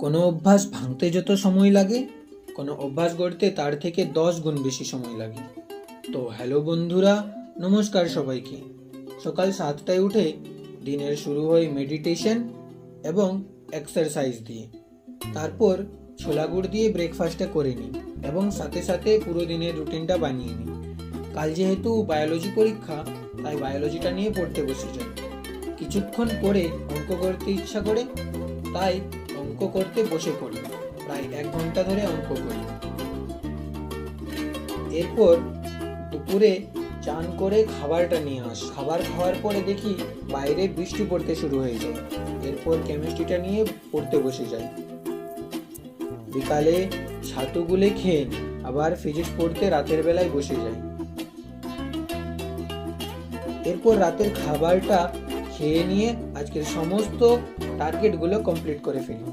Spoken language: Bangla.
কোনো অভ্যাস ভাঙতে যত সময় লাগে, কোনো অভ্যাস গড়তে তার থেকে 10 গুণ বেশি সময় লাগে। তো হ্যালো বন্ধুরা, নমস্কার সবাইকে। সকাল 7টায় উঠে দিনের শুরু হয় মেডিটেশন এবং এক্সারসাইজ দিয়ে। তারপর ছোলা গুড় দিয়ে ব্রেকফাস্টটা করে নিই এবং সাথে সাথে পুরো দিনের রুটিনটা বানিয়ে নিই। কাল যেহেতু বায়োলজি পরীক্ষা, তাই বায়োলজিটা নিয়ে পড়তে বসে যাই। কিছুক্ষণ পরে অঙ্ক করতে ইচ্ছা করে, তাই অঙ্ক করতে বসে পড়ি। প্রায় 1 ঘন্টা ধরে অঙ্ক করি। এরপর দুপুরে চান করে খাবারটা নিয়ে আসি। খাবার খাওয়ার পরে দেখি বাইরে বৃষ্টি পড়তে শুরু হয়ে যায়। এরপর কেমিস্ট্রিটা নিয়ে পড়তে বসে যাই। বিকালে ছাতু গুলে খেয়ে নিই, আবার ফিজিক্স পড়তে রাতের বেলায় বসে যাই। এরপর রাতের খাবারটা খেয়ে নিয়ে আজকের সমস্ত টার্গেটগুলো কমপ্লিট করে ফেলি।